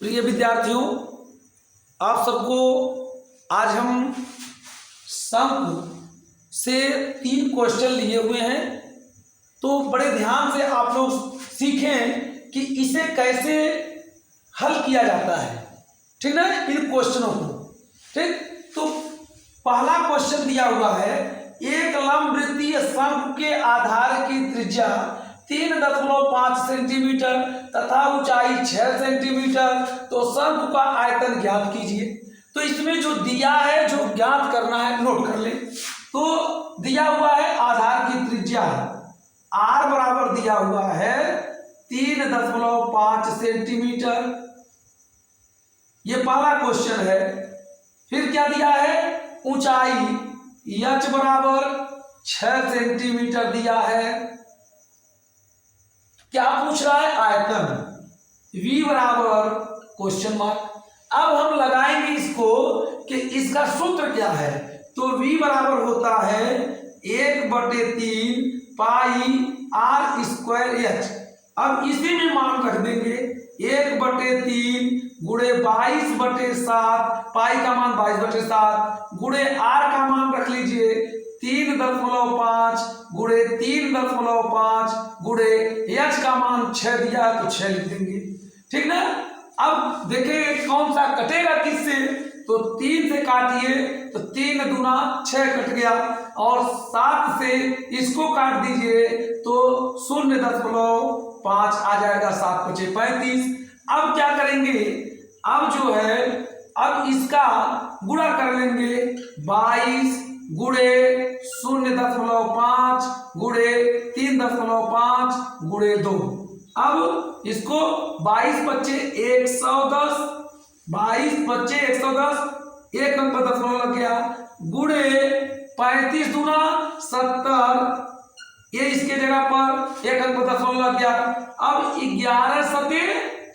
प्रिय विद्यार्थियों, आप सबको आज हम शंक से 3 क्वेश्चन लिए हुए हैं। तो बड़े ध्यान से आप लोग सीखें कि इसे कैसे हल किया जाता है, ठीक ना, इन क्वेश्चनों को। ठीक, तो पहला क्वेश्चन दिया हुआ है, एक लंब वृत्तीय शंक के आधार की त्रिज्या 3.5 सेंटीमीटर तथा ऊंचाई 6 सेंटीमीटर, तो शंक का आयतन ज्ञात कीजिए। तो इसमें जो दिया है, जो ज्ञात करना है, नोट कर ले। तो दिया हुआ है आधार की त्रिज्या r बराबर दिया हुआ है 3.5 सेंटीमीटर, ये पहला क्वेश्चन है। फिर क्या दिया है, ऊंचाई h बराबर 6 सेंटीमीटर दिया है। क्या पूछ रहा है, आयतन v बराबर क्वेश्चन मार्क। अब हम लगाएंगे इसको कि इसका सूत्र क्या है। तो v बराबर होता है 1/3 पाई r स्क्वायर h। अब इसी में मान रख देंगे 1/3 गुणे 22/7, पाई का मान 22/7 गुणे r का मान रख लीजिए 3.5 गुणे 3.5 गुणे h का मान 6 दिया तो 6 लिख देंगे, ठीक ना। अब देखें कौन सा कटेगा किससे, तो 3 से काटिए तो 3 दूना 6 कट गया, और 7 से इसको काट दीजिए तो 0.5 आ जाएगा, 7 × 5 = 35। अब क्या करेंगे, अब जो है, अब इसका गुणा कर लेंगे 22 गुणे 0.5 गुणे 3.5 गुणे 2। अब इसको 22 × 5 = 110, 22 × 5 = 110, एक नंबर दशमलव लग गया, गुणे 35 दूना 70, ये इसके जगह पर एक अंक दशमलव लग गया। अब 11 ×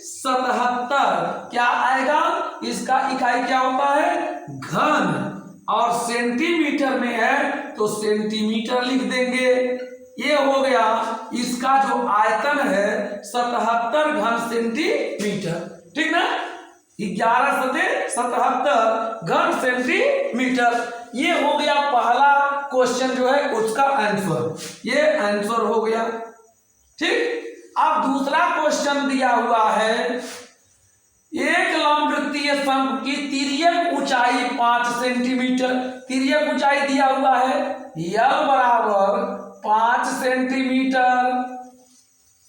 77 क्या आएगा, इसका इकाई क्या होता है, घन, और सेंटीमीटर में है तो सेंटीमीटर लिख देंगे। ये हो गया इसका जो आयतन है 77 घन सेंटीमीटर, ठीक ना। 11 × 77 घन सेंटीमीटर, ये हो गया पहला क्वेश्चन जो है उसका आंसर, ये आंसर हो गया, ठीक। अब दूसरा क्वेश्चन दिया हुआ है, एक लंब वृत्तीय शंक की तिर्यक ऊंचाई 5 सेंटीमीटर, तिर्यक ऊंचाई दिया हुआ है l बराबर 5 सेंटीमीटर।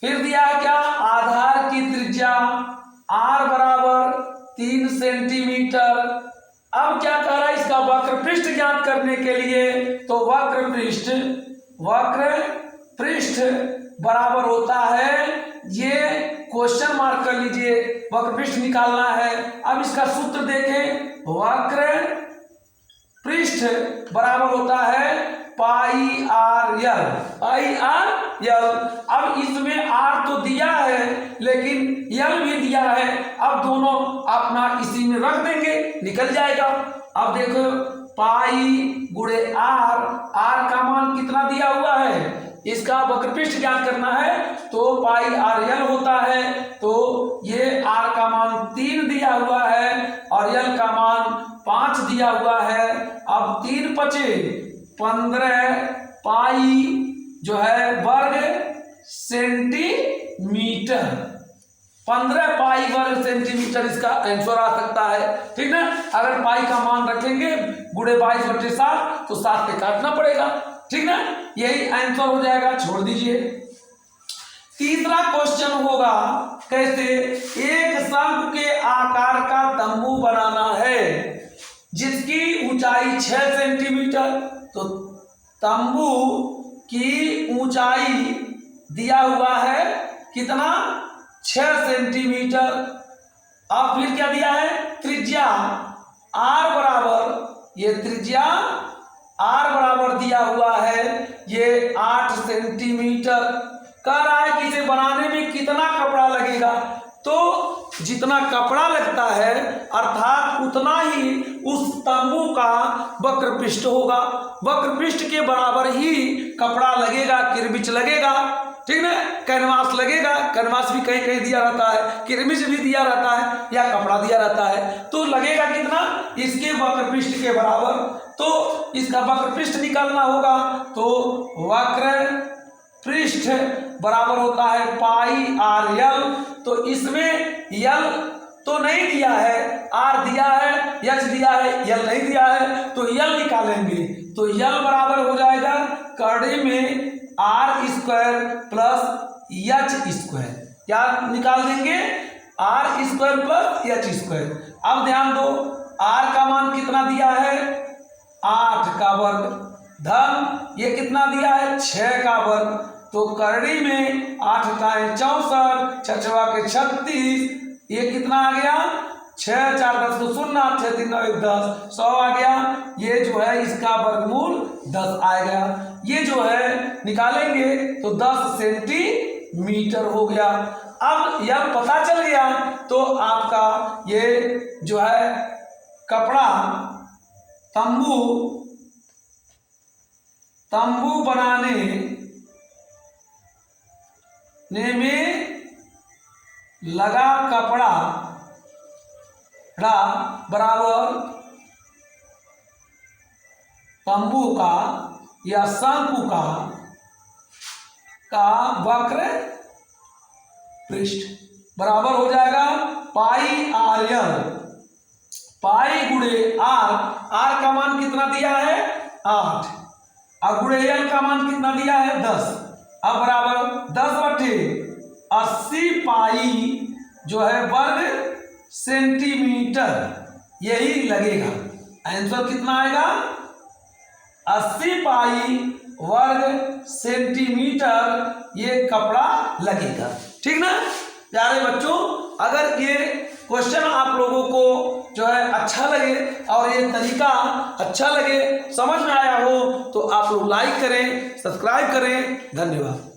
फिर दिया क्या, आधार की त्रिज्या r बराबर 3 सेंटीमीटर। अब क्या कह रहा है, इसका वक्र पृष्ठ ज्ञात करने के लिए, तो वक्र पृष्ठ बराबर होता है, ये क्वेश्चन मार्क कर लीजिए, वक्र पृष्ठ निकालना है। अब इसका सूत्र देखें, वक्र पृष्ठ बराबर होता है पाई r l। अब इसमें r तो दिया है लेकिन l भी दिया है, अब दोनों अपना इसी में रख देंगे, निकल जाएगा। अब देखो पाई गुणे r का मान कितना दिया हुआ है, इसका वक्रपृष्ठ ज्ञात करना है, तो पाई r l होता है, तो ये r का मान 3 दिया हुआ है और l का मान 5 दिया हुआ है। अब 3 × 5 = 15 पाई जो है वर्ग सेंटीमीटर, 15 पाई वर्ग सेंटीमीटर इसका आंसर आ सकता है, ठीक ना। अगर पाई का मान रखेंगे गुणे 22/7 तो 7 पे काटना पड़ेगा, ठीक ना, यही आंसर हो जाएगा, छोड़ दीजिए। तीसरा क्वेश्चन होगा, कैसे, एक शंख के आकार का तंबू बनाना है जिसकी ऊंचाई 6 सेंटीमीटर, तो तंबू की ऊंचाई दिया हुआ है कितना, 6 सेंटीमीटर। अब फिर क्या दिया है, त्रिज्या r बराबर, ये त्रिज्या r बराबर दिया हुआ है, ये 8 सेंटीमीटर। कह रहा है कि इसे बनाने में कितना कपड़ा लगेगा, तो जितना कपड़ा लगता है अर्थात उतना ही उस तंबू का वक्र पृष्ठ होगा, वक्र पृष्ठ के बराबर ही कपड़ा लगेगा, किरबिच लगेगा, ठीक है। कैनवास लगेगा, कैनवास भी कहीं कहीं दिया रहता है, किरमिज भी दिया रहता है या कपड़ा दिया रहता है, तो लगेगा कितना, इसके वक्र पृष्ठ के बराबर। तो इसका वक्र पृष्ठ निकालना होगा, तो वक्र पृष्ठ बराबर होता है पाई आर यल। तो इसमें यल तो नहीं दिया है, आर दिया है, एच दिया है, यल नहीं दिया है, तो यल निकालेंगे। तो यल बराबर हो जाएगा करड़ी में R square plus H square. क्या निकाल देंगे, R square plus H square. अब ध्यान दो, आर का मान कितना दिया है, 8 का वर्ग, धन ये कितना दिया है, 6 का वर्ग। तो करड़ी में 8 का 64, 6 के 36, ये कितना आ गया, 6 4 10 तो 0, 6 3 9 1 10, 100 आ गया। ये जो है इसका वर्गमूल 10 आएगा। ये जो है निकालेंगे तो 10 सेंटीमीटर हो गया। अब यह पता चल गया तो आपका ये जो है कपड़ा तंबू बनाने में लगा कपड़ा बराबर तंबू का या शंकु का वक्र पृष्ठ बराबर हो जाएगा पाई आर यल। पाई गुणे आर, आर का मान कितना दिया है 8, और गुणे यल का मान कितना दिया है 10। अब बराबर 10/80 पाई जो है वर्ग सेंटीमीटर, यही लगेगा। आंसर कितना आएगा, 80 पाई वर्ग सेंटीमीटर ये कपड़ा लगेगा। ठीक ना प्यारे बच्चों, अगर ये क्वेश्चन आप लोगों को जो है अच्छा लगे और ये तरीका अच्छा लगे, समझ में आया हो, तो आप लोग लाइक करें, सब्सक्राइब करें। धन्यवाद।